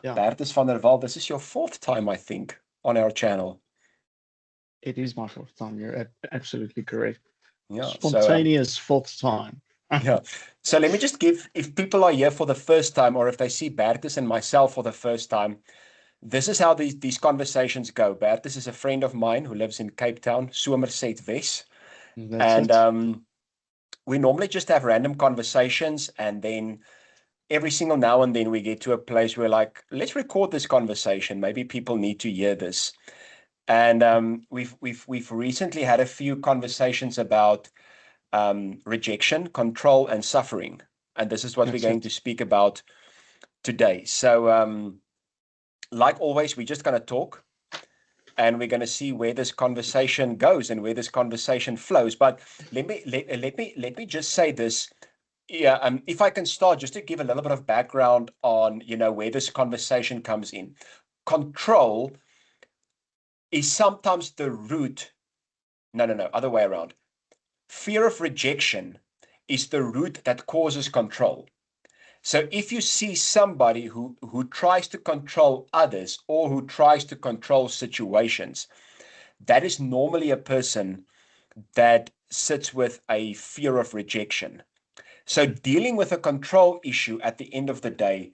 Yeah, Bertus van der Walt, this is your fourth time, I think, on our channel. it is my fourth time. You're absolutely correct. Yeah. So, Spontaneous fourth time. yeah. So let me just give, if people are here for the first time, or if they see Bertus and myself for the first time, this is how these conversations go. Bertus is a friend of mine who lives in Cape Town, Somerset West. That's And it. we normally just have random conversations, and then every single now and then we get to a place where, like, let's record this conversation. Maybe people need to hear this. And we've recently had a few conversations about rejection, control, and suffering. And this is what we're That's going to it. speak about today. So, like always, we're just going to talk, and we're going to see where this conversation goes and where this conversation flows. But let me just say this. Yeah, if I can start just to give a little bit of background on, where this conversation comes in. Control is sometimes the root. No, no, no, other way around. Fear of rejection is the root that causes control. So if you see somebody who tries to control others or who tries to control situations, that is normally a person that sits with a fear of rejection. So dealing with a control issue at the end of the day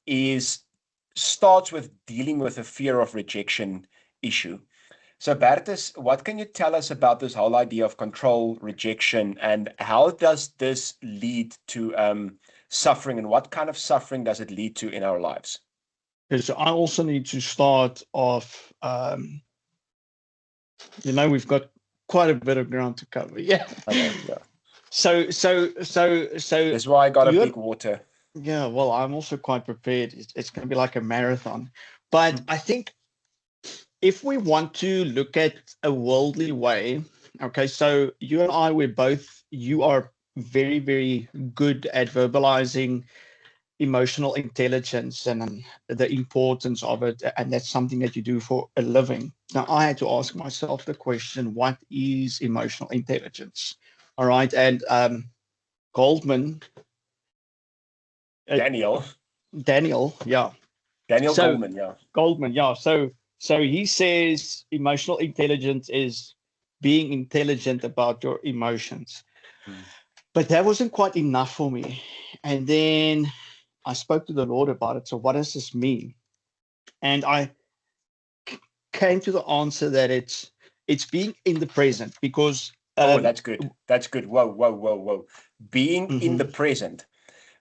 is starts with dealing with a fear of rejection issue. So Bertus, what can you tell us about this whole idea of control, rejection, and how does this lead to suffering, and what kind of suffering does it lead to in our lives? Because I also need to start off. We've got quite a bit of ground to cover. Yeah. I know, yeah. So That's why I got a you're big water. yeah. Well, I'm also quite prepared. It's going to be like a marathon, but I think if we want to look at a worldly way, okay. So you and I, we're both. You are very, very good at verbalizing emotional intelligence and the importance of it, and that's something that you do for a living. Now I had to ask myself the question, what is emotional intelligence? All right. And Goldman, uh, Daniel. Daniel, yeah. Daniel So Goleman, yeah. Goldman, yeah. So he says emotional intelligence is being intelligent about your emotions. Mm. But that wasn't quite enough for me. And then I spoke to the Lord about it. So what does this mean? And I came to the answer that it's being in the present because Oh, that's good. That's good. Whoa, whoa, whoa, whoa. Being in the mhm, present,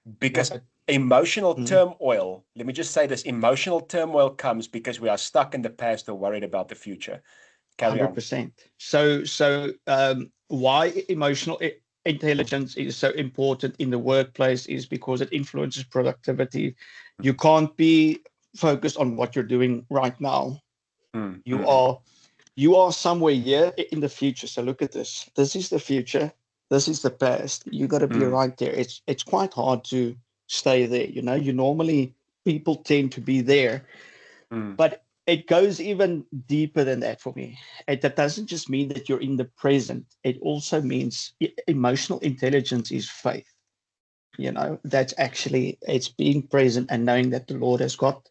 yeah, because but emotional mhm, turmoil, let me just say this, emotional turmoil comes because we are stuck in the past or worried about the future. Carry on. 100%. So why emotional intelligence is so important in the workplace is because it influences productivity. You can't be focused on what you're doing right now. Mm, You mm, are you are somewhere here in the future. So look at this. This is the future. This is the past. You got to be mm, right there. It's quite hard to stay there. You normally people tend to be there, mm, but it goes even deeper than that for me. That doesn't just mean that you're in the present. It also means emotional intelligence is faith. That's actually it's being present and knowing that the Lord has got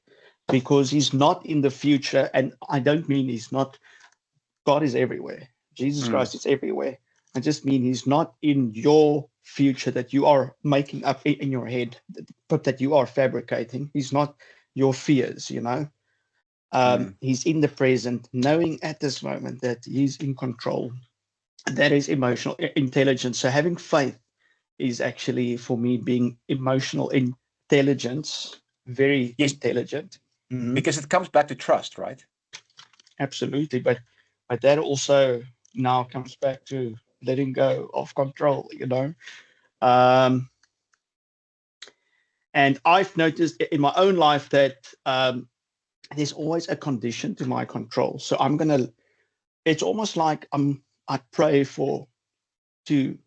because he's not in the future. And I don't mean he's not. God is everywhere. Jesus mm, Christ is everywhere. I just mean he's not in your future that you are making up in your head, but that you are fabricating. He's not your fears. mm. He's in the present, knowing at this moment that he's in control. That is emotional intelligence. So having faith is actually for me being emotional intelligence, very Yes, intelligent. Mhm. because it comes back to trust, right? Absolutely, but that also now comes back to letting go of control. Um, and I've noticed in my own life that there's always a condition to my control. So I'm gonna. It's almost like I pray to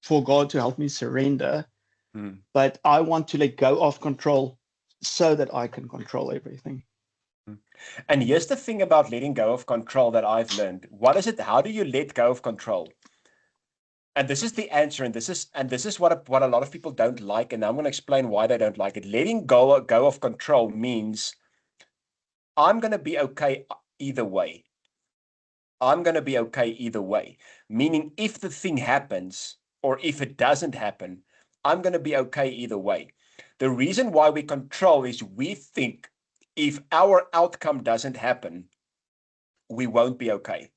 for God to help me surrender, Mm, but I want to let go of control so that I can control everything. mm. And here's the thing about letting go of control that I've learned. What is it? How do you let go of control? And this is the answer, and this is what a lot of people don't like, and I'm going to explain why they don't like it. Letting go of control means I'm going to be okay either way. I'm going to be okay either way. Meaning, if the thing happens or if it doesn't happen, I'm going to be okay either way. The reason why we control is we think if our outcome doesn't happen, we won't be okay.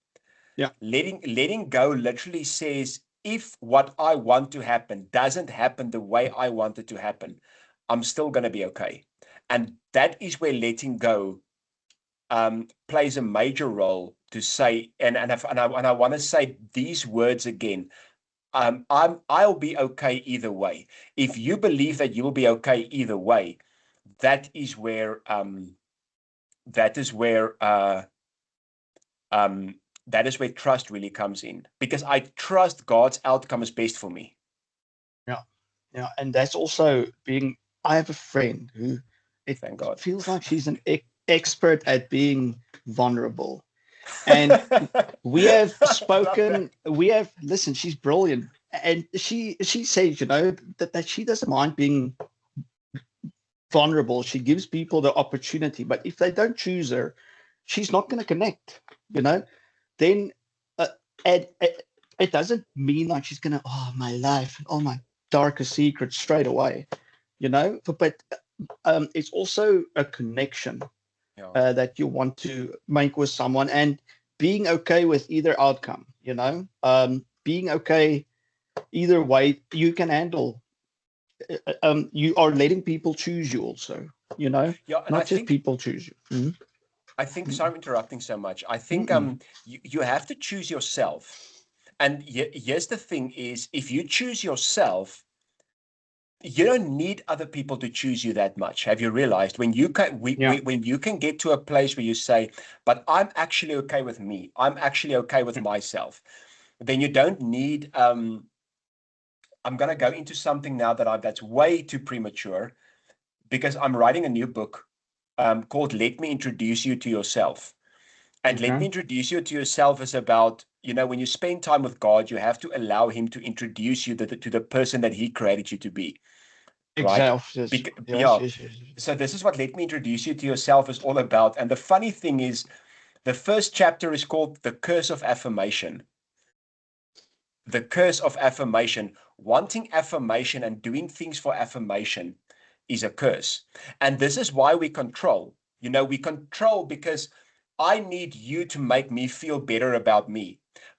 Yeah. Letting go literally says, if what I want to happen doesn't happen the way I want it to happen, I'm still going to be okay. And that is where letting go plays a major role to say, and I want to say these words again. I'll be okay either way. If you believe that you will be okay either way, that is where trust really comes in, because I trust God's outcome is best for me. Yeah, and that's also being. I have a friend who Thank God. feels like she's an expert at being vulnerable, and we have spoken. Listen. She's brilliant, and she says, that she doesn't mind being vulnerable. She gives people the opportunity, but if they don't choose her, she's not going to connect. Then it doesn't mean like she's going to, my life and all my darkest secrets straight away, but it's also a connection that you want to make with someone, and being okay with either outcome, being okay either way. You can handle. You are letting people choose you also, and not just people choose you. Mm-hmm. I think, sorry, I'm interrupting so much. I think you have to choose yourself. And here's the thing is, if you choose yourself, you don't need other people to choose you that much. Have you realized when you can get to a place where you say, but I'm actually okay with me, I'm actually okay with myself, then you don't need I'm going to go into something now that's way too premature, because I'm writing a new book called Let Me Introduce You to Yourself. And Let Me Introduce You to Yourself is about, when you spend time with God, you have to allow him to introduce you to the person that he created you to be. Right? Exactly. Yes. So this is what Let Me Introduce You to Yourself is all about. And the funny thing is, the first chapter is called The Curse of Affirmation. The curse of affirmation. Wanting affirmation and doing things for affirmation is a curse. And this is why we control. We control because I need you to make me feel better about me.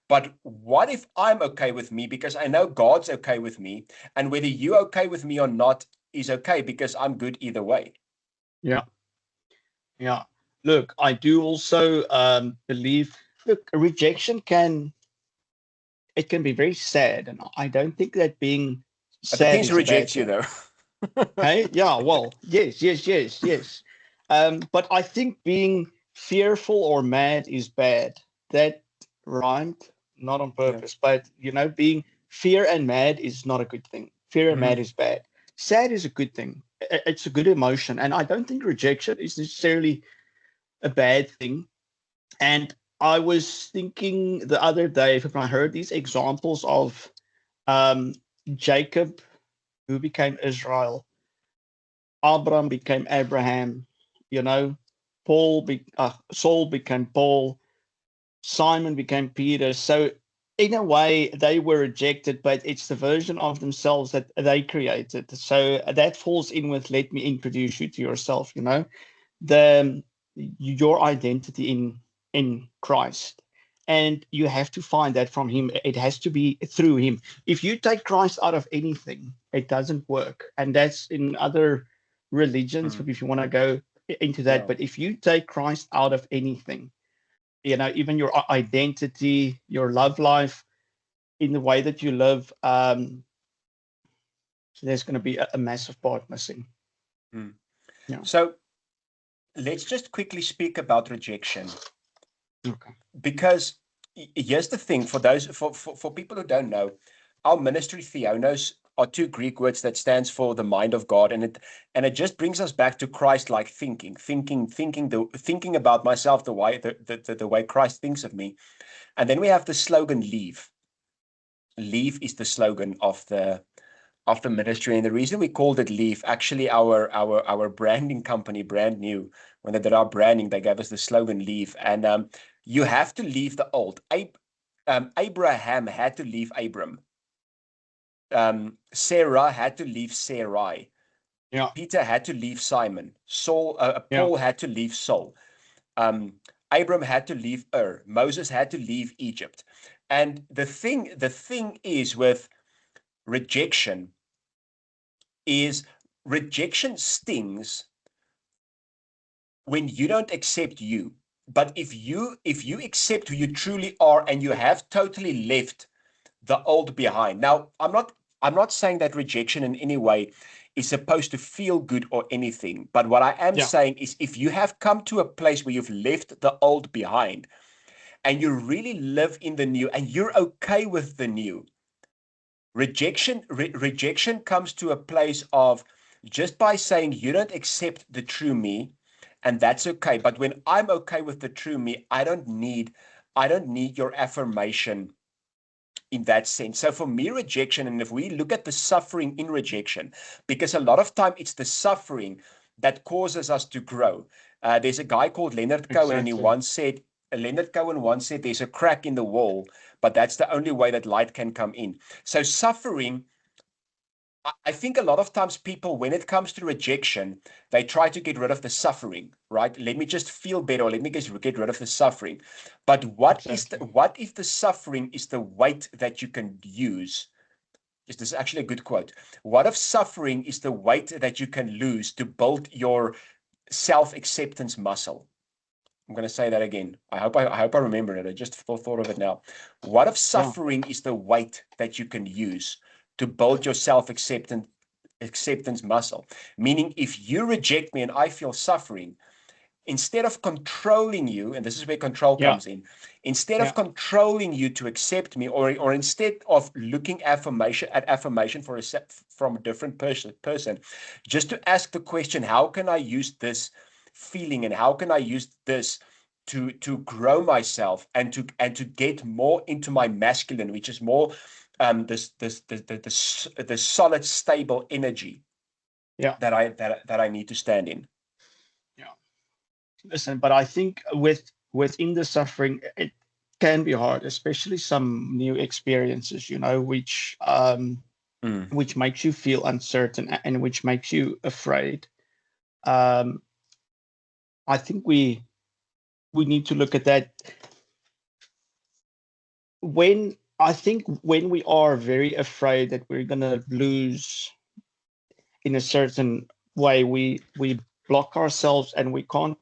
But what if I'm okay with me because I know God's okay with me, and whether you're okay with me or not is okay because I'm good either way. Yeah. Look, I do also believe. Look, rejection can be very sad, and I don't think that being It sad depends is who a bad rejects you, thing. though. Hey, yeah. Well, yes. But I think being fearful or mad is bad. That rhymed, not on purpose, but being fear and mad is not a good thing. Fear and mad is bad. Sad is a good thing. It's a good emotion, and I don't think rejection is necessarily a bad thing. And I was thinking the other day, when I heard these examples of Jacob, who became Israel, Abraham became Abraham, Saul became Paul, Simon became Peter. So in a way, they were rejected, but it's the version of themselves that they created. So that falls in with let me introduce you to yourself. Your identity in Christ, and you have to find that from him. It has to be through him. If you take Christ out of anything, it doesn't work, and that's in other religions. If you want to go into that, but if you take Christ out of anything, even your identity, your love life, in the way that you live, there's going to be a massive part missing. So let's just quickly speak about rejection. Okay. Because here's the thing, for people who don't know, our ministry, Theonos, are two Greek words that stands for the mind of God, and it just brings us back to Christ-like thinking about myself the way Christ thinks of me. And then we have the slogan, leave. leave is the slogan of the ministry. And the reason we called it Leave, actually our branding company, brand new, when they did our branding, they gave us the slogan Leave. And you have to leave the old. Abraham had to leave Abram. Sarah had to leave Sarai. Yeah. Peter had to leave Simon. Paul Yeah. had to leave Saul. Abram had to leave Ur. Moses had to leave Egypt. And the thing is with rejection is rejection stings when you don't accept you. But if you accept who you truly are and you have totally left the old behind. Now, I'm not saying that rejection in any way is supposed to feel good or anything. But what I am Yeah. saying is if you have come to a place where you've left the old behind and you really live in the new and you're okay with the new, rejection comes to a place of just by saying you don't accept the true me, and that's okay. But when I'm okay with the true me, I don't need your affirmation in that sense. So for me, rejection, and if we look at the suffering in rejection, because a lot of time it's the suffering that causes us to grow. There's a guy called Leonard Cohen, and Leonard Cohen once said, there's a crack in the wall, but that's the only way that light can come in. So suffering, I think a lot of times people, when it comes to rejection, they try to get rid of the suffering, right? Let me just feel better, or let me just get rid of the suffering. But what if the suffering is the weight that you can use? This is actually a good quote. What if suffering is the weight that you can lose to build your self-acceptance muscle? I'm going to say that again. I hope I remember it. I just thought of it now. What if suffering is the weight that you can use to build your self-acceptance muscle? Meaning, if you reject me and I feel suffering, instead of controlling you, and this is where control comes in, instead of controlling you to accept me, or instead of looking affirmation from a different person, just to ask the question, how can I use this feeling and how can I use this to grow myself and to get more into my masculine, which is more the solid, stable energy that I need to stand in. Yeah. Listen, but I think within the suffering, it can be hard, especially some new experiences, which makes you feel uncertain and which makes you afraid. I think we need to look at that when we are very afraid that we're going to lose in a certain way, we block ourselves and we can't,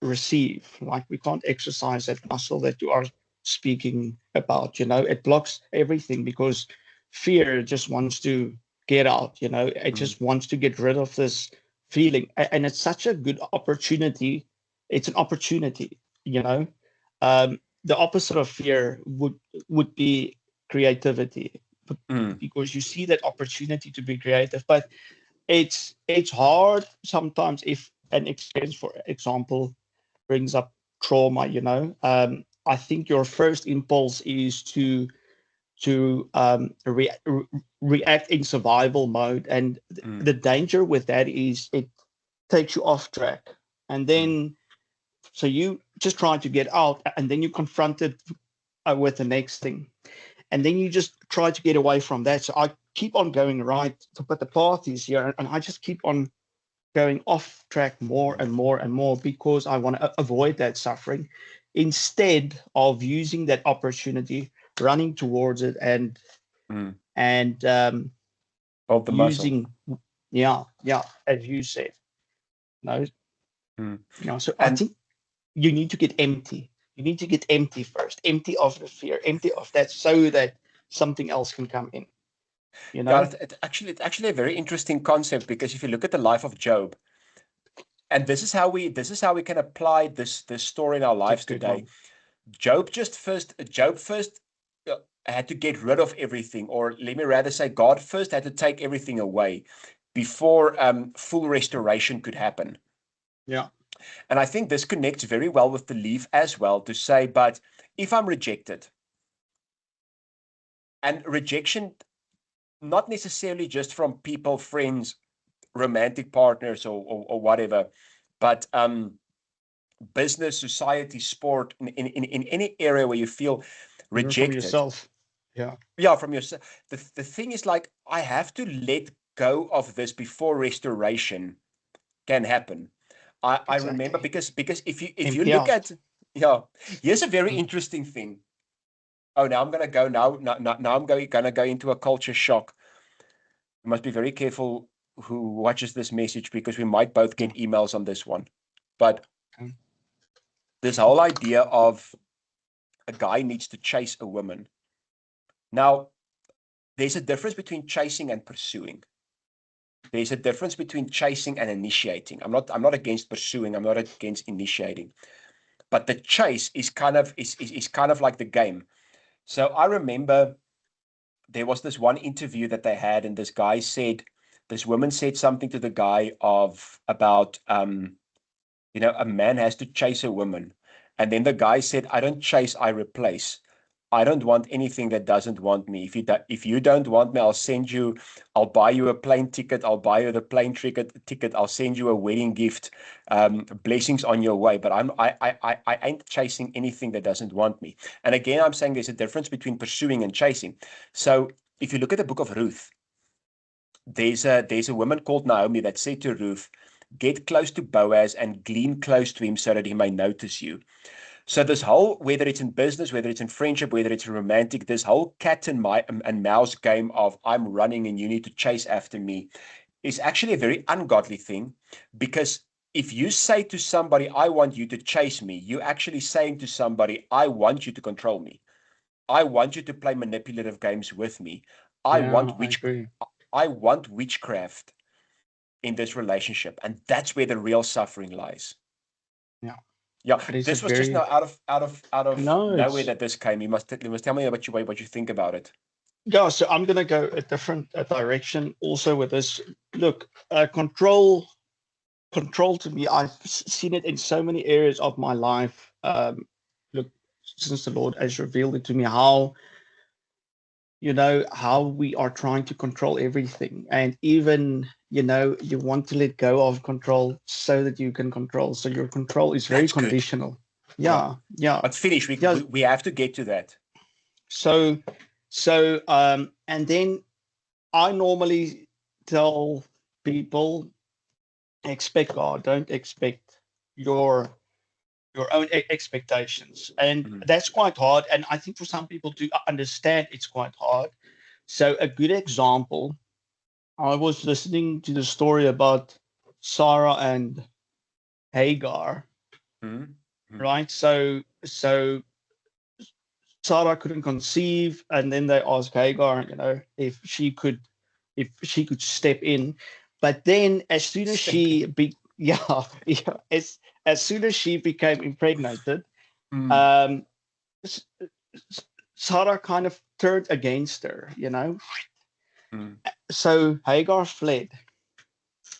receive, like we can't exercise that muscle that you are speaking about. It blocks everything because fear just wants to get out. It just wants to get rid of this feeling, and it's such a good opportunity. It's an opportunity. The opposite of fear would be creativity, because you see that opportunity to be creative. But it's hard sometimes if an experience, for example, brings up trauma. I think your first impulse is to react in survival mode, and the danger with that is it takes you off track, and then so you just try to get out, and then you confront it with the next thing, and then you just try to get away from that. So I keep on going right, but the path is here, and I just keep on going off track more and more and more because I want to avoid that suffering, instead of using that opportunity, running towards it, and Build the using muscle. As you said. So I think you need to get empty. You need to get empty first, empty of the fear, empty of that, so that something else can come in. Yeah, it's actually a very interesting concept, because if you look at the life of Job, and this is how we can apply this story in our lives today. Job first had to get rid of everything, or let me rather say, God first had to take everything away before full restoration could happen. Yeah. And I think this connects very well with the leave as well, to say, but if I'm rejected, and rejection, not necessarily just from people, friends, romantic partners, or whatever, but business, society, sport, in any area where you feel Even from rejected. yourself. Yeah. Yeah, from yourself. The thing is, like, I have to let go of this before restoration can happen. I remember, Exactly. because if you Empty look out. at, yeah, here's a very interesting thing. Oh, now I'm gonna go now I'm gonna go into a culture shock. We must be very careful who watches this message, because we might both get emails on this one. But Okay. this whole idea of a guy needs to chase a woman. Now, there's a difference between chasing and pursuing. There's a difference between chasing and initiating. I'm not against pursuing. I'm not against initiating. But the chase is kind of like the game. So I remember there was this one interview that they had, and this woman said something to the guy about a man has to chase a woman. And then the guy said, I don't chase, I replace. I don't want anything that doesn't want me. If you don't want me, I'll buy you a plane ticket. I'll buy you the plane ticket. I'll send you a wedding gift. Blessings on your way. But I ain't chasing anything that doesn't want me. And again, I'm saying there's a difference between pursuing and chasing. So if you look at the book of Ruth, there's a woman called Naomi that said to Ruth, get close to Boaz and glean close to him so that he may notice you. So this whole, whether it's in business, whether it's in friendship, whether it's romantic, this whole cat and mouse game of I'm running and you need to chase after me is actually a very ungodly thing, because if you say to somebody, I want you to chase me, you're actually saying to somebody, I want you to control me. I want you to play manipulative games with me. I Yeah, want I agree. witchcraft in this relationship. And that's where the real suffering lies. Yeah. Yeah, It is a this was just very now out of no, nowhere it's that this came. You must tell me about what you think about it. yeah, so I'm gonna go a different direction also with this. Look, control to me, I've seen it in so many areas of my life. Look, since the Lord has revealed it to me, how we are trying to control everything, and even you want to let go of control so that you can control. So your control is very That's good. conditional. Yeah, Yeah, yeah, but finish. yeah. We have to get to that. So, and then I normally tell people, expect God, don't expect your own expectations, and Mhm. that's quite hard. And I think for some people to understand, it's quite hard. So a good example, I was listening to the story about Sarah and Hagar, Mhm. Mhm. right? So Sarah couldn't conceive, and then they asked Hagar, if she could step in. But then, as soon as Step in. yeah, yeah, as soon as she became impregnated, Mm. um, Sarah kind of turned against her. Mm. So Hagar fled,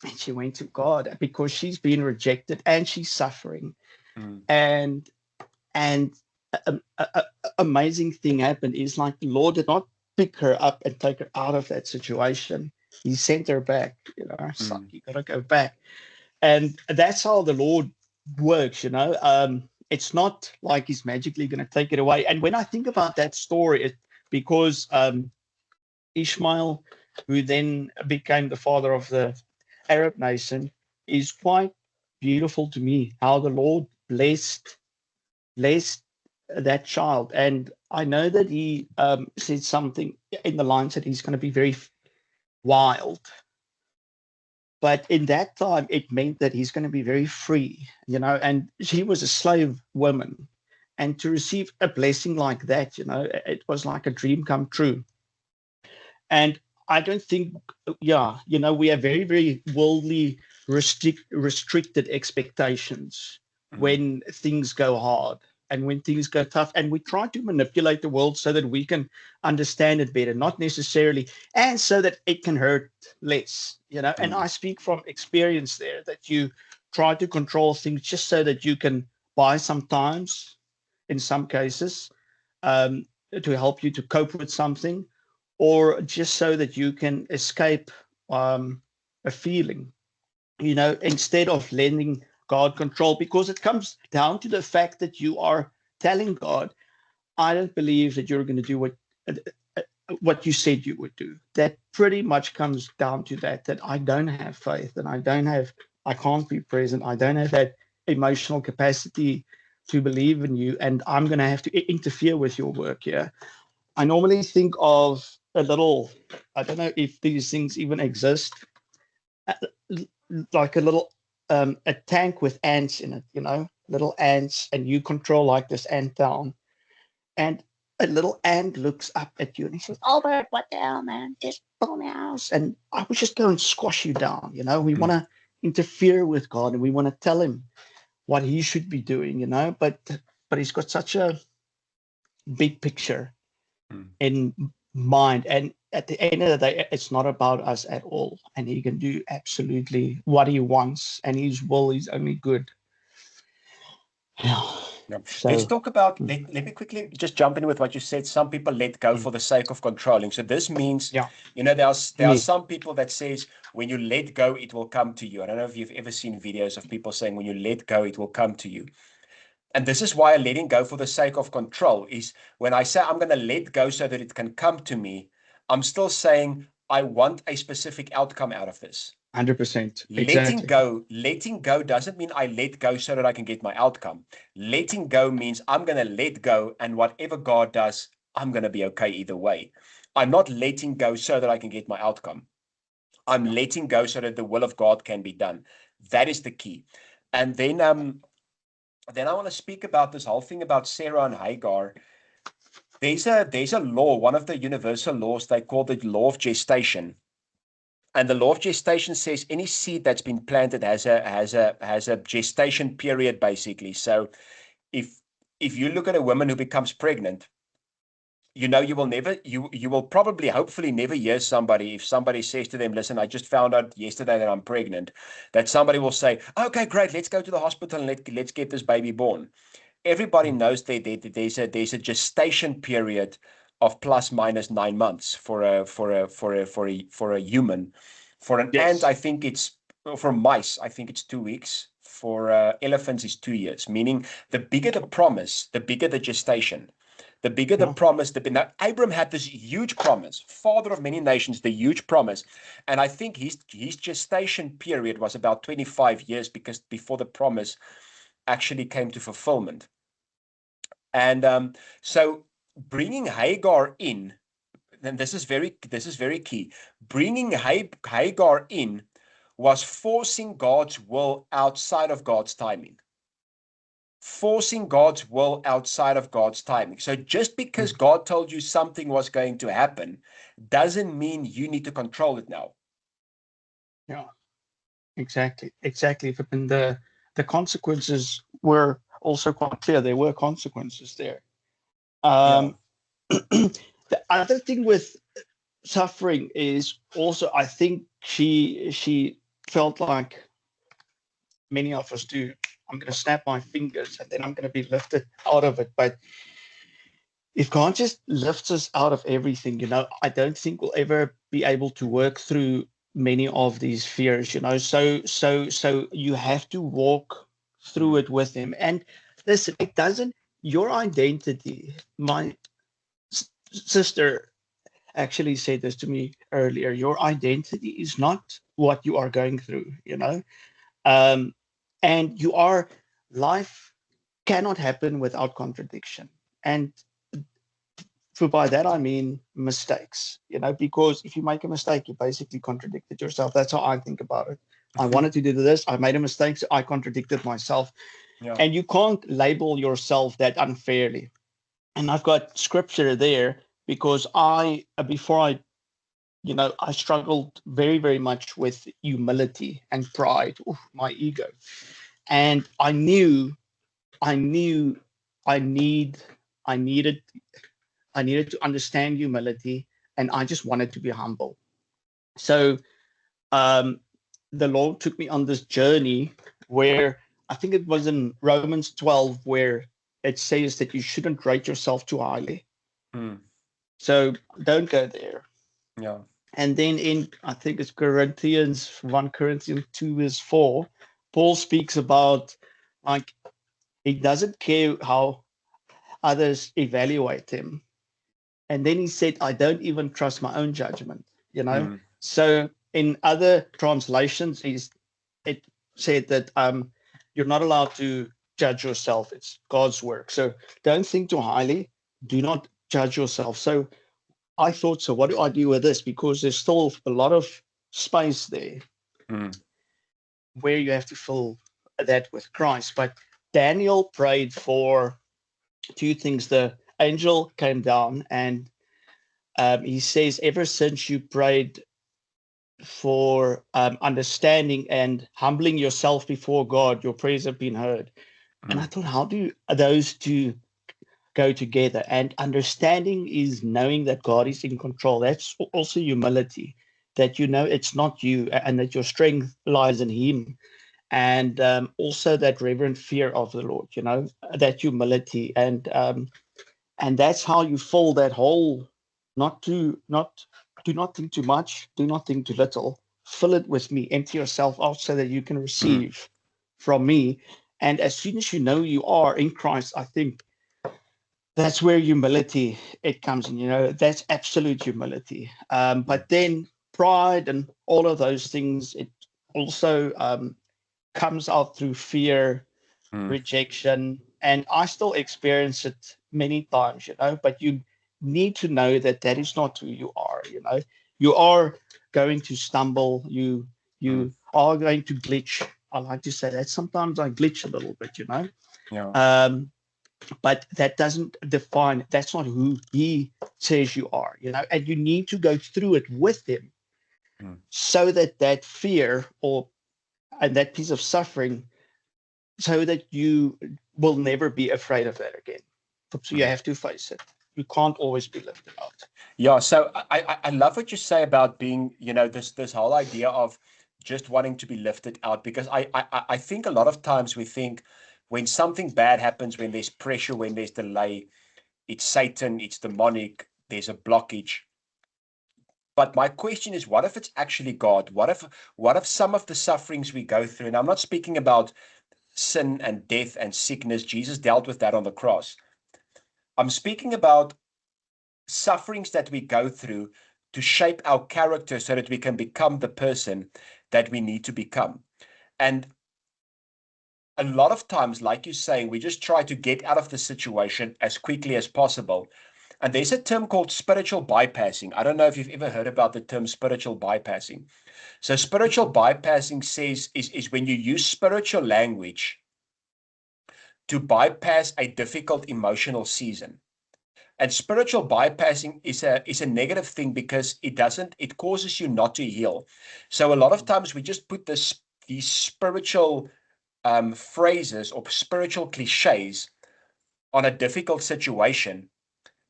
and she went to God because she's been rejected and she's suffering. Mm. And and amazing thing happened is, like, the Lord did not pick her up and take her out of that situation. He sent her back. It's like, Mm. you gotta go back, and that's how the Lord works. It's not like He's magically gonna take it away. And when I think about that story, because Ishmael, who then became the father of the Arab nation, is quite beautiful to me. How the Lord blessed that child. And I know that he said something in the lines that he's going to be very wild. But in that time, it meant that he's going to be very free. And she was a slave woman. And to receive a blessing like that, it was like a dream come true. And I don't think, yeah, we have very, very worldly, restricted expectations Mm. when things go hard and when things go tough. And we try to manipulate the world so that we can understand it better, not necessarily, and so that it can hurt less. And Mm. I speak from experience there, that you try to control things just so that you can buy sometimes, in some cases, um, to help you to cope with something, or just so that you can escape a feeling, instead of letting God control, because it comes down to the fact that you are telling God, I don't believe that you're going to do what you said you would do. That pretty much comes down to that I don't have faith, and I can't be present. I don't have that emotional capacity to believe in you, and I'm going to have to interfere with your work here. I normally think of a little, I don't know if these things even exist, like a little, a tank with ants in it, little ants, and you control like this ant town. And a little ant looks up at you and he says, Albert, what the hell, man? Just build my house. And I would just go and squash you down. We want to interfere with God, and we want to tell him what he should be doing, but he's got such a big picture in mind. And at the end of the day, it's not about us at all. And he can do absolutely what he wants, and his will is only good. Yeah. So, let's talk about, let me quickly just jump in with what you said. Some people let go for the sake of controlling. So this means, there are some people that says, when you let go, it will come to you. I don't know if you've ever seen videos of people saying, when you let go, it will come to you. And this is why letting go for the sake of control is, when I say I'm going to let go so that it can come to me, I'm still saying I want a specific outcome out of this. 100%. Exactly. Letting go doesn't mean I let go so that I can get my outcome. Letting go means I'm going to let go, and whatever God does, I'm going to be okay either way. I'm not letting go so that I can get my outcome. I'm letting go so that the will of God can be done. That is the key. And then I want to speak about this whole thing about Sarah and Hagar. There's a law, one of the universal laws, they call it law of gestation. And the law of gestation says any seed that's been planted has a gestation period, basically. So if you look at a woman who becomes pregnant, you will probably, hopefully never hear somebody, if somebody says to them, listen, I just found out yesterday that I'm pregnant, that somebody will say, okay, great, let's go to the hospital and let's get this baby born. Everybody knows there's a gestation period of plus minus 9 months for a human. For an ant, I think for mice, I think it's 2 weeks. For elephants, it's 2 years. Meaning, the bigger the promise, the bigger the gestation. The bigger the promise. Now, Abram had this huge promise, father of many nations, the huge promise, and I think his gestation period was about 25 years, because before the promise actually came to fulfillment. And so bringing Hagar in, and this is very key. Bringing Hagar in was forcing God's will outside of God's timing. Forcing God's will outside of God's timing. So just because God told you something was going to happen doesn't mean you need to control it now. Yeah, exactly. And the consequences were also quite clear. There were consequences there. The other thing with suffering is also, I think she felt like many of us do, I'm going to snap my fingers and then I'm going to be lifted out of it. But if God just lifts us out of everything, I don't think we'll ever be able to work through many of these fears, So you have to walk through it with him. And listen, it doesn't, your identity, my sister actually said this to me earlier, your identity is not what you are going through, and life cannot happen without contradiction. And by that I mean mistakes, because if you make a mistake, you basically contradicted yourself. That's how I think about it. I wanted to do this, I made a mistake, so I contradicted myself. And you can't label yourself that unfairly. And I've got scripture there, because before I struggled very, very much with humility and pride, my ego. And I knew I needed to understand humility, and I just wanted to be humble. So the Lord took me on this journey where I think it was in Romans 12, where it says that you shouldn't rate yourself too highly. So don't go there. Yeah. And then in, I think it's Corinthians, 1 Corinthians 2 verse 4, Paul speaks about like he doesn't care how others evaluate him. And then he said, I don't even trust my own judgment, you know? Mm. So in other translations, it said that you're not allowed to judge yourself. It's God's work. So don't think too highly. Do not judge yourself. So I thought, so what do I do with this? Because there's still a lot of space there Mm. where you have to fill that with Christ. But Daniel prayed for two things. The angel came down and he says, ever since you prayed for understanding and humbling yourself before God, your prayers have been heard. And I Mm. thought, how do those two go together? And understanding is knowing that God is in control. That's also humility, that you know it's not you and that your strength lies in Him. And also that reverent fear of the Lord, you know, that humility. And that's how you fill that hole. Not do not think too much, do not think too little. Fill it with me, empty yourself out so that you can Mm. receive from me. And as soon as you know you are in Christ, I think that's where humility it comes in. You know, that's absolute humility. Mm. But then pride and all of those things, it also comes out through fear, Mm. rejection, and I still experience it many times, you know, but you need to know that that is not who you are, you know. You are going to stumble, Mm. you are going to glitch. I like to say that sometimes I glitch a little bit, you know. Yeah. Um, but that doesn't define, that's not who he says you are, you know, and you need to go through it with him Mm. so that that fear or and that piece of suffering so that you will never be afraid of that again. So you Mm. have to face it. You can't always be lifted out. Yeah, so I love what you say about being, this whole idea of just wanting to be lifted out, because I think a lot of times we think when something bad happens, when there's pressure, when there's delay, it's Satan, it's demonic, there's a blockage. But my question is, what if it's actually God? What if some of the sufferings we go through, and I'm not speaking about sin and death and sickness, Jesus dealt with that on the cross. I'm speaking about sufferings that we go through to shape our character so that we can become the person that we need to become. And a lot of times, like you're saying, we just try to get out of the situation as quickly as possible. And there's a term called spiritual bypassing. I don't know if you've ever heard about the term spiritual bypassing. So spiritual bypassing says is when you use spiritual language to bypass a difficult emotional season. And spiritual bypassing is a negative thing because it causes you not to heal. So a lot of times we just put these spiritual phrases or spiritual cliches on a difficult situation,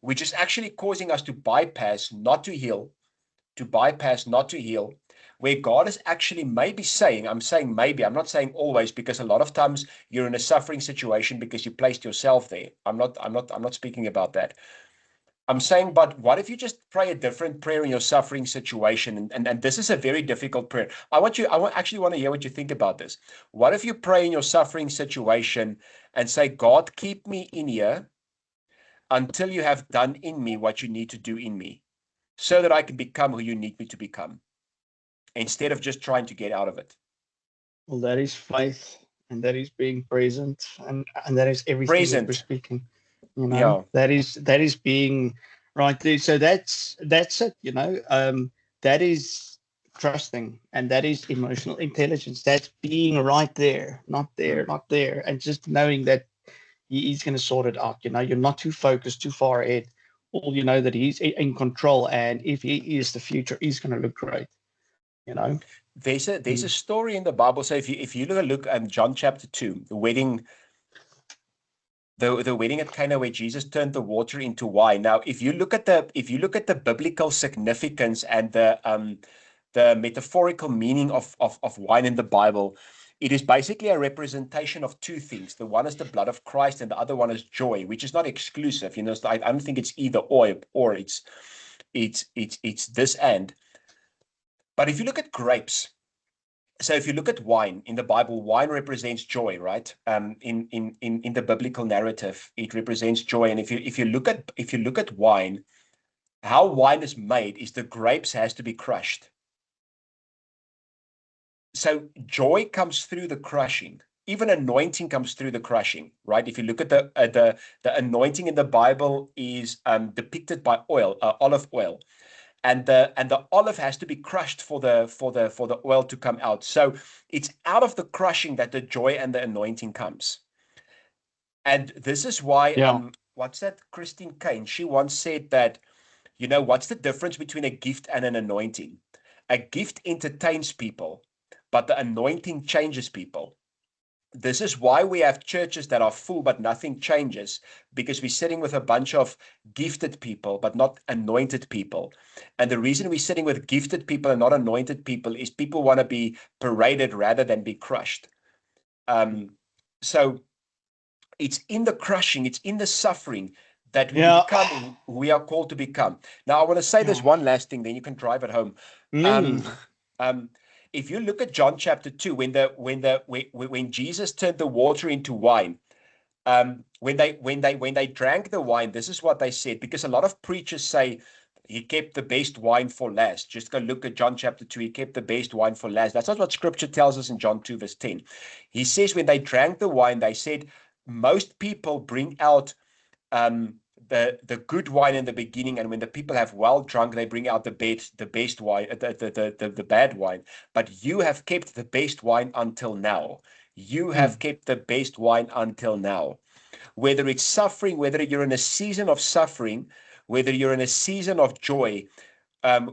which is actually causing us to bypass, not to heal, to bypass, not to heal, where God is actually maybe saying, I'm saying maybe, I'm not saying always, because a lot of times you're in a suffering situation because you placed yourself there. I'm not speaking about that. I'm saying, but what if you just pray a different prayer in your suffering situation? And this is a very difficult prayer. Actually want to hear what you think about this. What if you pray in your suffering situation and say, God, keep me in here until you have done in me what you need to do in me, so that I can become who you need me to become, instead of just trying to get out of it. Well, that is faith, and that is being present, and that is everything that we're Present. speaking. You know, Yeah. that is being right there. So that's it. You know, that is trusting, and that is emotional intelligence. That's being right there, not there, Mm. not there, and just knowing that he's going to sort it out. You know, you're not too focused, too far ahead. All you know that he's in control, and if he is the future, he's going to look great. You know. There's a Mm. story in the Bible. So if you look at John chapter 2, the wedding at Cana, where Jesus turned the water into wine. Now, if you look at the biblical significance and the metaphorical meaning of wine in the Bible, it is basically a representation of two things. The one is the blood of Christ, and the other one is joy, which is not exclusive. I don't think it's either or. it's this end. But if you look at grapes, so if you look at wine in the Bible, wine represents joy, right? In the biblical narrative, it represents joy. And if you look at wine, how wine is made is the grapes has to be crushed. So joy comes through the crushing. Even anointing comes through the crushing, right? If you look at the anointing in the Bible is depicted by oil, olive oil. And the olive has to be crushed for the oil to come out. So it's out of the crushing that the joy and the anointing comes. And this is why what's that? Christine Kane, she once said that, what's the difference between a gift and an anointing? A gift entertains people, but the anointing changes people. This is why we have churches that are full, but nothing changes, because we're sitting with a bunch of gifted people, but not anointed people. And the reason we're sitting with gifted people and not anointed people is people want to be paraded rather than be crushed. So it's in the crushing, it's in the suffering that we become who we are called to become. Now, I want to say this one last thing, then you can drive it home. If you look at John chapter 2, when Jesus turned the water into wine, when they drank the wine, this is what they said, because a lot of preachers say he kept the best wine for last. Just go look at John chapter 2. He kept the best wine for last. That's not what scripture tells us in John 2 verse 10. He says when they drank the wine, they said most people bring out the good wine in the beginning, and when the people have well drunk, they bring out the best wine, the bad wine. But you have kept the best wine until now. You have kept the best wine until now. Whether it's suffering, whether you're in a season of suffering, whether you're in a season of joy,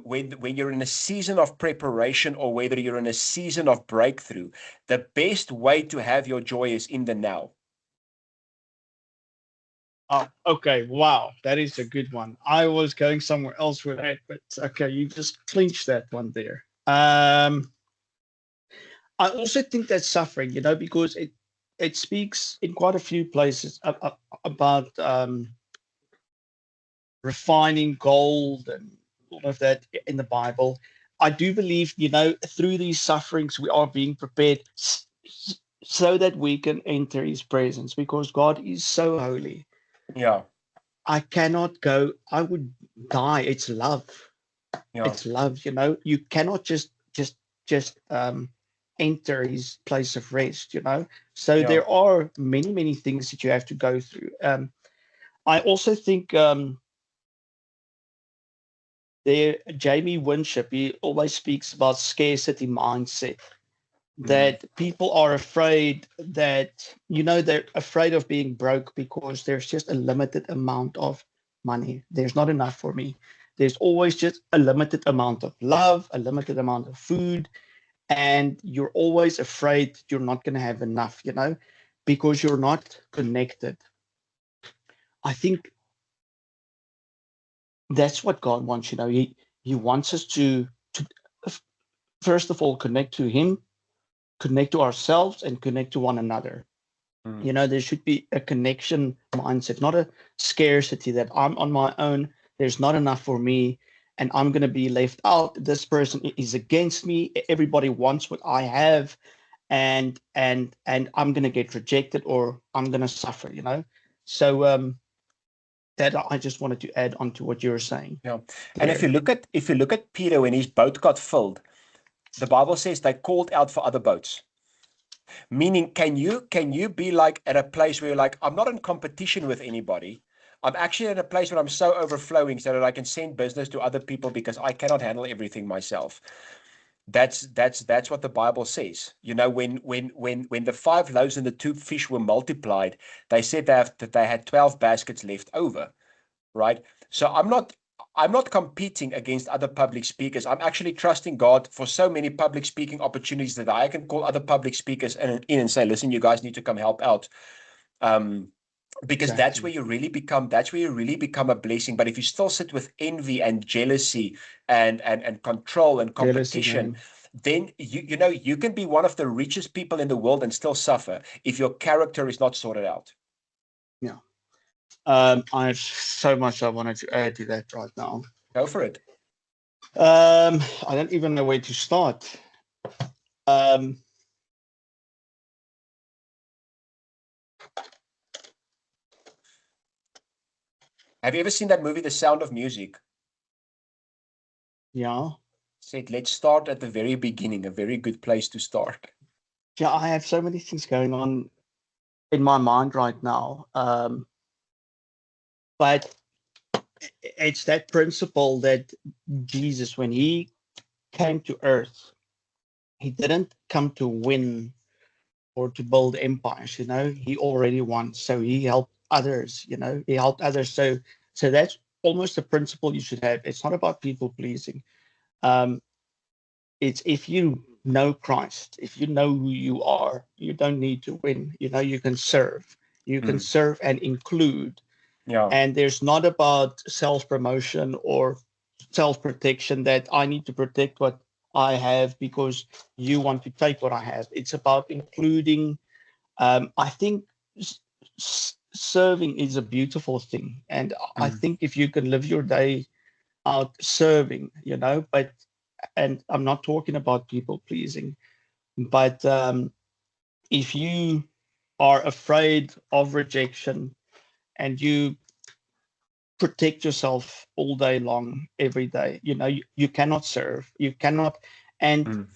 when you're in a season of preparation, or whether you're in a season of breakthrough, the best way to have your joy is in the now. Oh, okay. Wow. That is a good one. I was going somewhere else with that, but okay, you just clinched that one there. I also think that's suffering, because it speaks in quite a few places about refining gold and all of that in the Bible. I do believe, through these sufferings, we are being prepared so that we can enter his presence, because God is so holy. Yeah. I cannot go. I would die. It's love. Yeah. It's love. You cannot just enter his place of rest. So there are many things that you have to go through. I also think Jamie Winship, he always speaks about scarcity mindset. That people are afraid that, they're afraid of being broke because there's just a limited amount of money. There's not enough for me. There's always just a limited amount of love, a limited amount of food. And you're always afraid you're not going to have enough, because you're not connected. I think that's what God wants, He wants us to first of all, connect to him, connect to ourselves, and connect to one another. There should be a connection mindset, not a scarcity that I'm on my own. There's not enough for me and I'm going to be left out. This person is against me. Everybody wants what I have. And I'm going to get rejected or I'm going to suffer, So that I just wanted to add on to what you were saying. Yeah. And if you look at Peter, when his boat got filled, the Bible says they called out for other boats. Meaning, can you be like at a place where you're like, I'm not in competition with anybody. I'm actually at a place where I'm so overflowing so that I can send business to other people because I cannot handle everything myself. That's what the Bible says. When the 5 loaves and the 2 fish were multiplied, they said that they had 12 baskets left over, right? So I'm not competing against other public speakers. I'm actually trusting God for so many public speaking opportunities that I can call other public speakers in and say, listen, you guys need to come help out. Because that's where you really become a blessing. But if you still sit with envy and jealousy and control and competition, then you can be one of the richest people in the world and still suffer if your character is not sorted out. Yeah. I have so much I wanted to add to that right now. Go for it. I don't even know where to start. Um, Have you ever seen that movie, The Sound of Music? yeah. Said, let's start at the very beginning, a very good place to start. Yeah, I have so many things going on in my mind right now. But it's that principle that Jesus, when he came to earth, he didn't come to win or to build empires, he already won. So he helped others, he helped others. So that's almost the principle you should have. It's not about people pleasing. Um, it's if you know Christ, if you know who you are, you don't need to win. You can serve. You can serve and include. Yeah. And there's not about self-promotion or self-protection that I need to protect what I have because you want to take what I have. It's about including. I think serving is a beautiful thing. And I think if you can live your day out serving, and I'm not talking about people pleasing, but if you are afraid of rejection and you protect yourself all day long, every day, you cannot serve, you cannot, and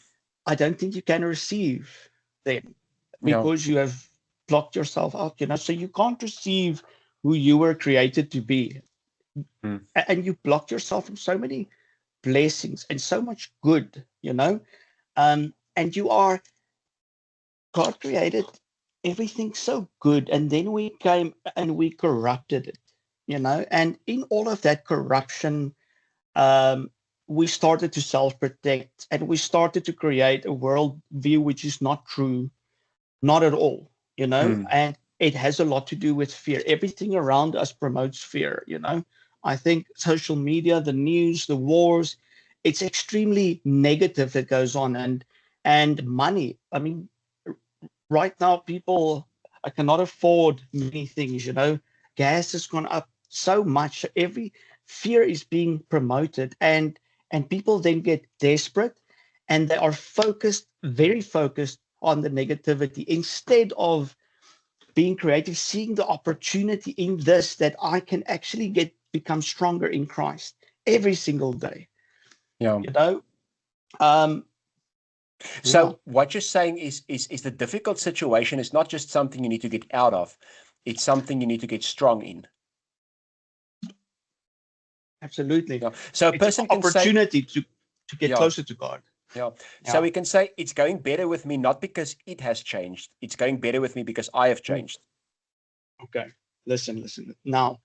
I don't think you can receive them Yeah. because you have blocked yourself out, so you can't receive who you were created to be. And you blocked yourself from so many blessings and so much good, and you are God created everything so good, and then we came and we corrupted it, and in all of that corruption, um, we started to self-protect and we started to create a world view which is not true, not at all, and it has a lot to do with fear. Everything around us promotes fear, I think social media, the news, the wars, it's extremely negative that goes on, and money. I mean, right now people cannot afford many things, gas has gone up so much. Every fear is being promoted, and people then get desperate and they are focused, very focused on the negativity instead of being creative, seeing the opportunity in this, that I can actually become stronger in Christ every single day, Yeah. you know um yeah. So what you're saying is the difficult situation is not just something you need to get out of, it's something you need to get strong in. Absolutely. Yeah. So a It's an person can say, opportunity to get yeah, closer to God. yeah. So Yeah. we can say it's going better with me not because it has changed. It's going better with me because I have changed. Okay. Listen. Now,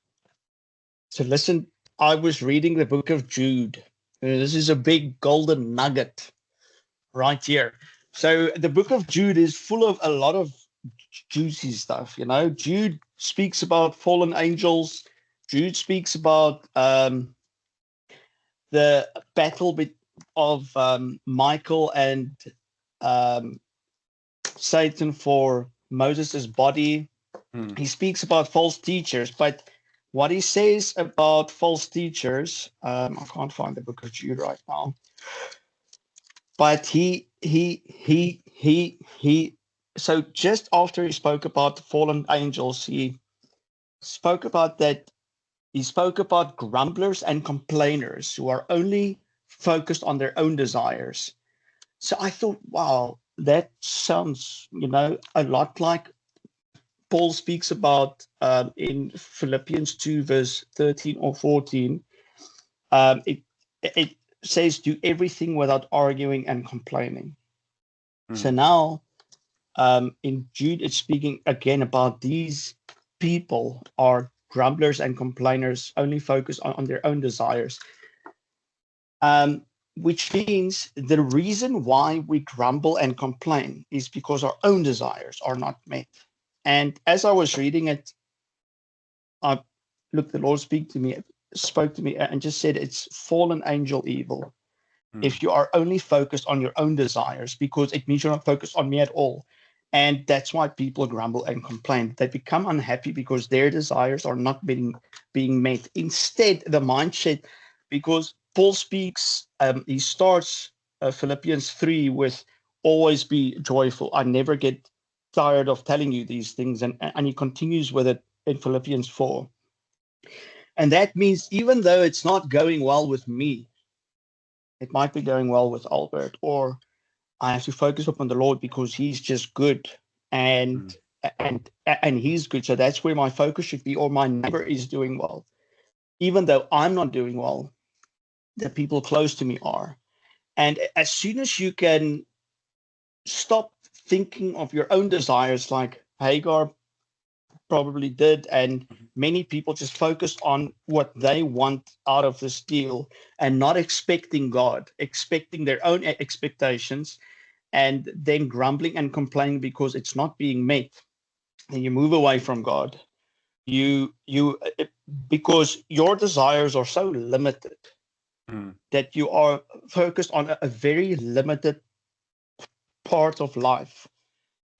so listen, I was reading the book of Jude. This is a big golden nugget right here. So the book of Jude is full of a lot of juicy stuff, Jude speaks about fallen angels. Jude speaks about the battle of Michael and um, Satan for Moses' body. He speaks about false teachers, but what he says about false teachers, I can't find the book of Jude right now, but he. So just after he spoke about the fallen angels, he spoke about that. He spoke about grumblers and complainers who are only focused on their own desires. So I thought, wow, that sounds, a lot like Paul speaks about in Philippians 2, verse 13 or 14. It says, do everything without arguing and complaining. So now in Jude, it's speaking again about these people are grumblers and complainers, only focus on their own desires. Which means the reason why we grumble and complain is because our own desires are not met. And as I was reading it, the Lord spoke to me and just said it's fallen angel evil. If you are only focused on your own desires, because it means you're not focused on me at all. And that's why people grumble and complain. They become unhappy because their desires are not being met. Instead, the mindset because Paul speaks, he starts Philippians 3 with always be joyful. I never get tired of telling you these things. And he continues with it in Philippians 4. And that means even though it's not going well with me, it might be going well with Albert, or I have to focus upon the Lord because he's just good and and he's good. So that's where my focus should be, or my neighbor is doing well. Even though I'm not doing well, the people close to me are. And as soon as you can stop thinking of your own desires like Hagar probably did, and many people just focus on what they want out of this deal and not expecting God, expecting their own expectations, and then grumbling and complaining because it's not being met. And you move away from God. You because your desires are so limited that you are focused on a very limited part of life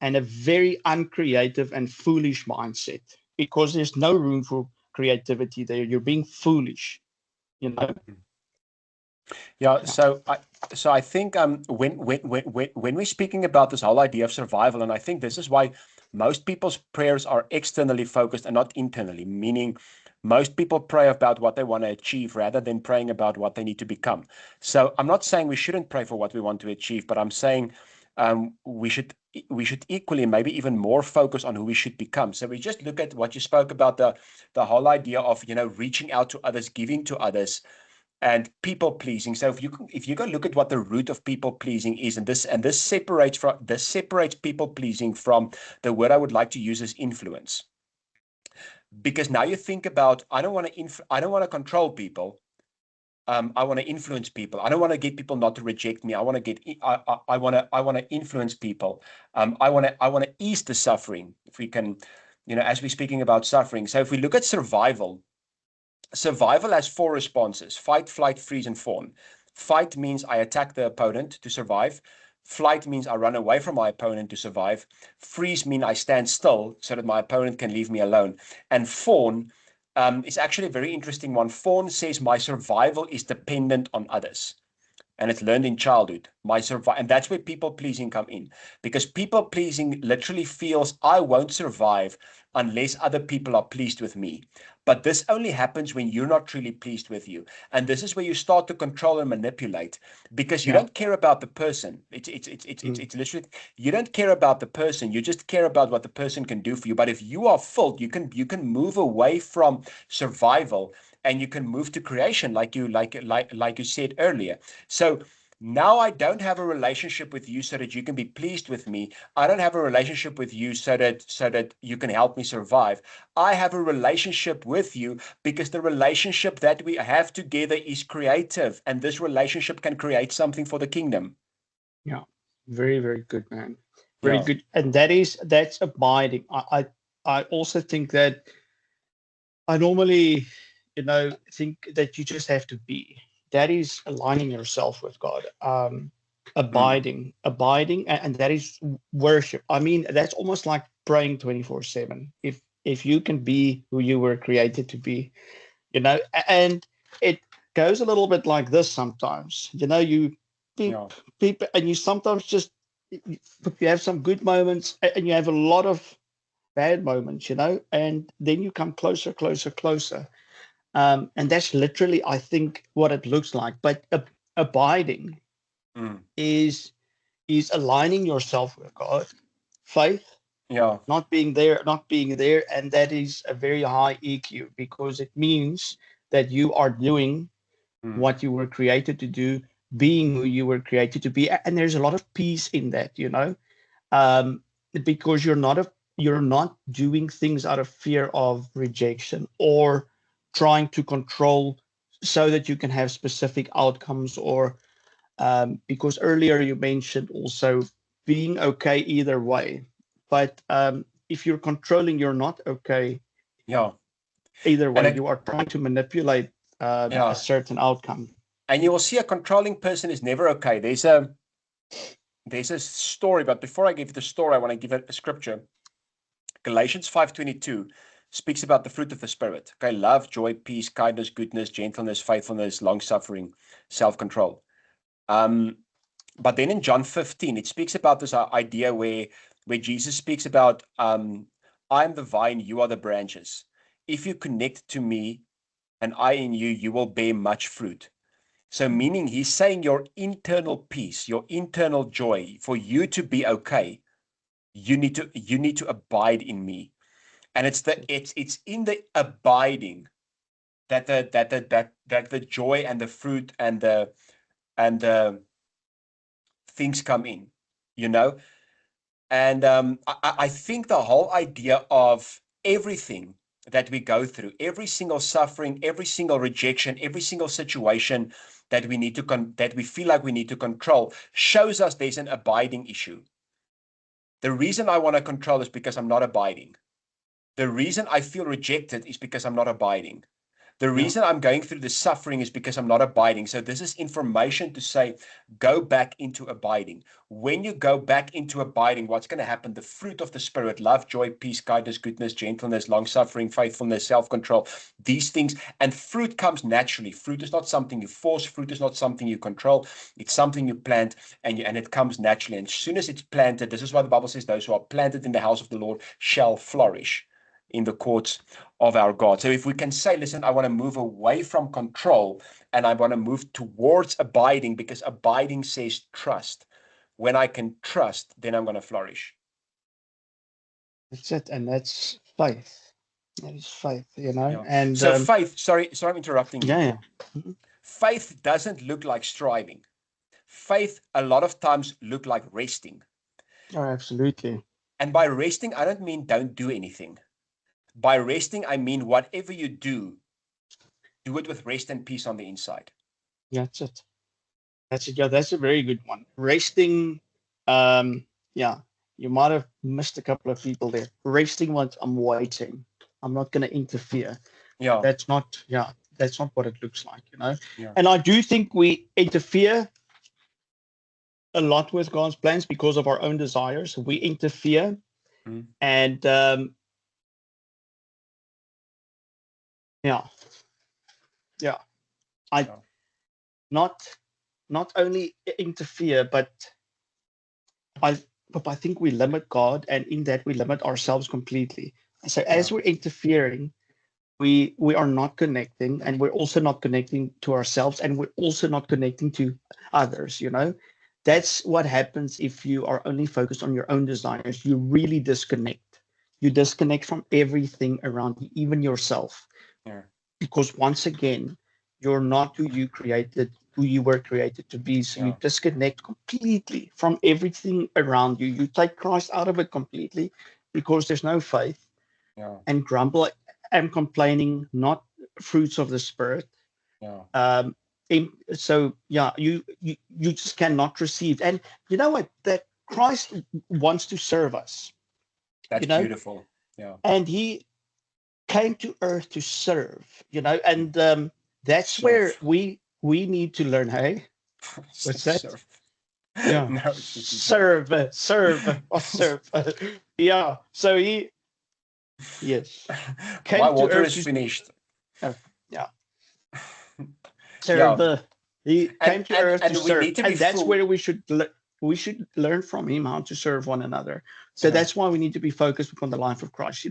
and a very uncreative and foolish mindset, because there's no room for creativity there. You're being foolish, you know. Yeah, so I think when we're speaking about this whole idea of survival, and I think this is why most people's prayers are externally focused and not internally, meaning most people pray about what they want to achieve rather than praying about what they need to become. So I'm not saying we shouldn't pray for what we want to achieve, but I'm saying we should equally, maybe even more, focus on who we should become. So we just look at what you spoke about, the whole idea of, you know, reaching out to others, giving to others, and people pleasing. So if you go look at what the root of people pleasing is, and this separates people pleasing from the word I would like to use as influence. Because now you think about, I don't want to control people. I want to influence people. I don't want to get people not to reject me. I want to influence people. I want to ease the suffering. If we can, you know, as we're speaking about suffering. So if we look at survival has 4 responses: fight, flight, freeze, and fawn. Fight means I attack the opponent to survive. Flight means I run away from my opponent to survive. Freeze means I stand still so that my opponent can leave me alone. And fawn is actually a very interesting one. Fawn says my survival is dependent on others. And it's learned in childhood. And that's where people pleasing come in, because people pleasing literally feels I won't survive unless other people are pleased with me. But this only happens when you're not truly pleased with you. And this is where you start to control and manipulate, because you don't care about the person. It's literally, you don't care about the person. You just care about what the person can do for you. But if you are filled, you can move away from survival and you can move to creation, like you said earlier. So now I don't have a relationship with you so that you can be pleased with me. I don't have a relationship with you so that you can help me survive. I have a relationship with you because the relationship that we have together is creative, and this relationship can create something for the kingdom. Yeah, very, very good, man. Very good. And that's abiding. I also think that I normally, you know, think that you just have to be. That is aligning yourself with God. Abiding, and that is worship. I mean, that's almost like praying 24/7. If you can be who you were created to be, you know, and it goes a little bit like this sometimes. You know, you beep, and you sometimes just you have some good moments, and you have a lot of bad moments, you know, and then you come closer, closer, closer. And that's literally, I think, what it looks like. But abiding is aligning yourself with God. Faith, not being there, and that is a very high EQ, because it means that you are doing what you were created to do, being who you were created to be, and there's a lot of peace in that, you know, because you're not doing things out of fear of rejection or trying to control so that you can have specific outcomes, or because earlier you mentioned also being okay either way. But if you're controlling, you're not okay. Either way, you are trying to manipulate a certain outcome. And you will see a controlling person is never okay. There's a story, but before I give the story, I want to give a scripture. Galatians 5:22 speaks about the fruit of the Spirit. Okay, love, joy, peace, kindness, goodness, gentleness, faithfulness, long-suffering, self-control. But then in John 15, it speaks about this idea where Jesus speaks about, I'm the vine, you are the branches. If you connect to me and I in you, you will bear much fruit. So meaning he's saying your internal peace, your internal joy, for you to be okay, you need to abide in me. And it's in the abiding that the joy and the fruit and the things come in, And I think the whole idea of everything that we go through, every single suffering, every single rejection, every single situation that we need to that we feel like we need to control, shows us there's an abiding issue. The reason I want to control is because I'm not abiding. The reason I feel rejected is because I'm not abiding. The reason I'm going through the suffering is because I'm not abiding. So this is information to say, go back into abiding. When you go back into abiding, what's going to happen? The fruit of the Spirit, love, joy, peace, kindness, goodness, gentleness, long-suffering, faithfulness, self-control, these things. And fruit comes naturally. Fruit is not something you force. Fruit is not something you control. It's something you plant and it comes naturally. And as soon as it's planted, this is why the Bible says, those who are planted in the house of the Lord shall flourish in the courts of our God. So if we can say, listen, I want to move away from control and I want to move towards abiding, because abiding says trust. When I can trust, then I'm going to flourish. That's it. And that's faith. That is faith, Yeah. And so faith, sorry, I'm interrupting you. Yeah. Faith doesn't look like striving. Faith a lot of times look like resting. Oh, absolutely. And by resting, I don't mean don't do anything. By resting, I mean whatever you do it with rest and peace on the inside. Yeah, that's it. That's it. Yeah, that's a very good one. Resting, yeah, you might have missed a couple of people there. Resting once I'm waiting. I'm not going to interfere. Yeah. That's not what it looks like, Yeah. And I do think we interfere a lot with God's plans because of our own desires. We interfere, and not only interfere, but I think we limit God, and in that we limit ourselves completely. So as we're interfering, we are not connecting, and we're also not connecting to ourselves, and we're also not connecting to others. That's what happens if you are only focused on your own desires. You really disconnect. You disconnect from everything around you, even yourself. Yeah. Because once again, you're not who you were created to be. So you disconnect completely from everything around you. You take Christ out of it completely because there's no faith. And grumble and complaining, not fruits of the Spirit. So you just cannot receive. And you know what? That Christ wants to serve us. That's beautiful. Yeah. And he came to earth to serve, and that's serve. Where we need to learn. Hey, what's that? Serve. Yeah. No, serve. Yeah. So he, yes. My water is finished. Yeah. Serve. He came to earth to serve, and that's where we should learn from him how to serve one another. So that's why we need to be focused upon the life of Christ,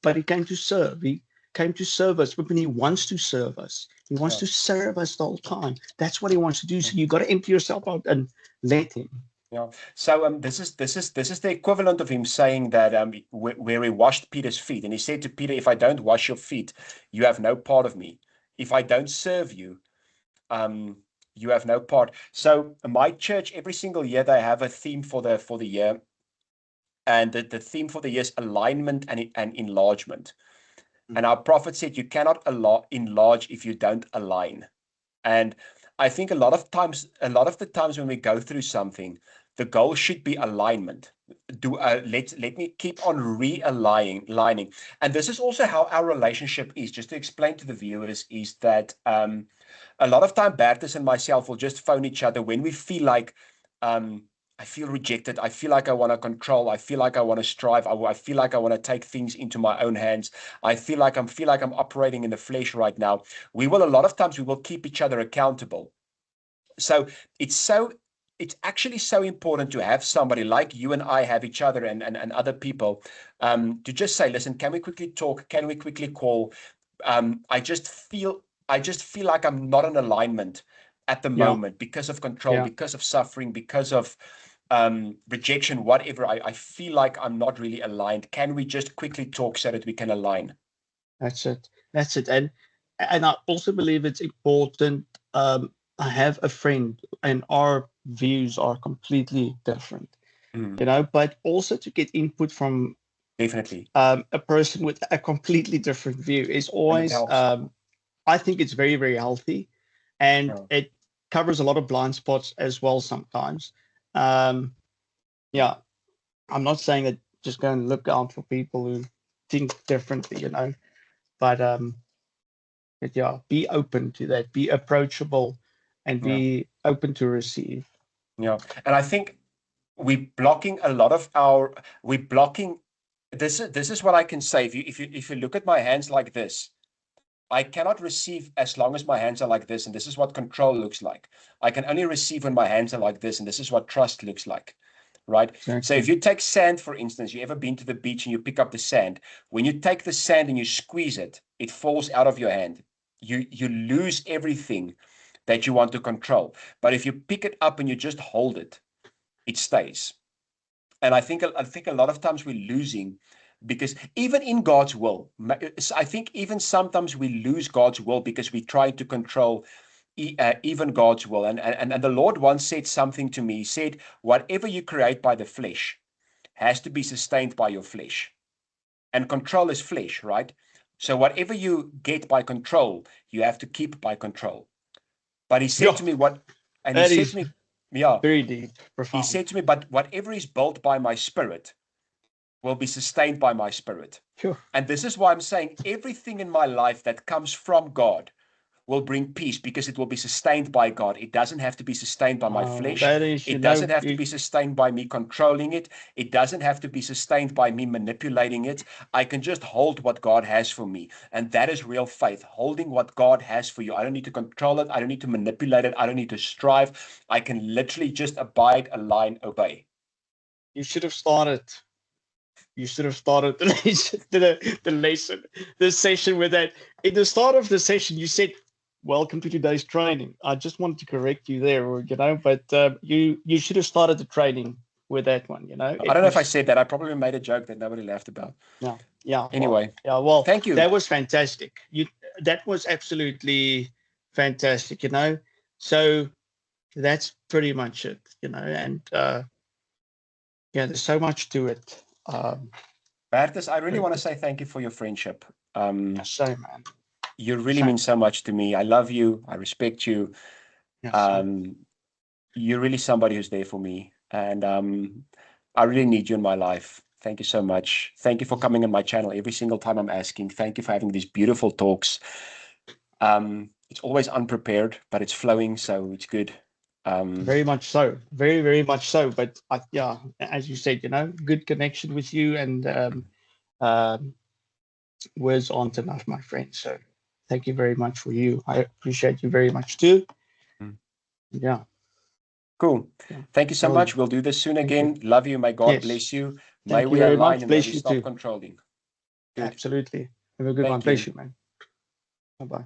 But he came to serve. He came to serve us. But when he wants to serve us, he wants to serve us the whole time. That's what he wants to do. So you got to empty yourself out and let him. Yeah. So this is the equivalent of him saying that where he washed Peter's feet, and he said to Peter, "If I don't wash your feet, you have no part of me. If I don't serve you, you have no part." So my church, every single year, they have a theme for the year, and the theme for the year is alignment and enlargement. And our prophet said, you cannot enlarge if you don't align. And I think a lot of the times when we go through something, the goal should be alignment. Let me keep on realigning. And this is also how our relationship is. Just to explain to the viewers, is that a lot of time Bertus and myself will just phone each other when we feel like I feel rejected. I feel like I want to control. I feel like I want to strive. I feel like I want to take things into my own hands. I feel like I'm operating in the flesh right now. A lot of times we will keep each other accountable. So it's actually so important to have somebody like you and I have each other and other people, to just say, listen, can we quickly talk? Can we quickly call? I just feel like I'm not in alignment at the moment because of control, because of suffering, because of rejection, whatever. I feel like I'm not really aligned. Can we just quickly talk so that we can align? That's it. That's it. And I also believe it's important. I have a friend, and our views are completely different, but also to get input from definitely a person with a completely different view is always, I think it's very, very healthy, and it covers a lot of blind spots as well sometimes. Yeah, I'm not saying that just go and look out for people who think differently, but yeah, be open to that, be approachable, and be open to receive. Yeah, and I think we're blocking a lot of this is what I can say. If you look at my hands like this, I cannot receive as long as my hands are like this, and this is what control looks like. I can only receive when my hands are like this, and this is what trust looks like, right? Exactly. So if you take sand, for instance, you ever been to the beach and you pick up the sand? When you take the sand and you squeeze it, it falls out of your hand. You lose everything that you want to control. But if you pick it up and you just hold it, it stays. And I think a lot of times we're losing, because even in God's will, I think even sometimes we lose God's will because we try to control even God's will. And the Lord once said something to me. He said, whatever you create by the flesh has to be sustained by your flesh. And control is flesh, right? So whatever you get by control, you have to keep by control. But he said to me, very deep, profound. He said to me, but whatever is built by my spirit will be sustained by my spirit. Sure. And this is why I'm saying everything in my life that comes from God will bring peace, because it will be sustained by God. It doesn't have to be sustained by my flesh. It doesn't have to be sustained by me controlling it. It doesn't have to be sustained by me manipulating it. I can just hold what God has for me. And that is real faith, holding what God has for you. I don't need to control it. I don't need to manipulate it. I don't need to strive. I can literally just abide, align, obey. You should have started the session with that. In the start of the session, you said, welcome to today's training. I just wanted to correct you there, but you should have started the training with that one, I don't know if I said that. I probably made a joke that nobody laughed about. Yeah. Anyway. Well, thank you. That was fantastic. That was absolutely fantastic, So that's pretty much it, and there's so much to it. Bertus, I really want to say thank you for your friendship. Same, man. You really mean so much to me. I love you. I respect you. Yes, you're really somebody who's there for me. And I really need you in my life. Thank you so much. Thank you for coming on my channel every single time I'm asking. Thank you for having these beautiful talks. It's always unprepared, but it's flowing, so it's good. Very much so. Very, very much so. But as you said, good connection with you, and words aren't enough, my friend. So thank you very much for you. I appreciate you very much too. Yeah. Cool. Thank you so much. We'll do this soon again. Love you. May God bless you. May we align and may we stop controlling. Good. Absolutely. Have a good one. Bless you, man. Bye-bye.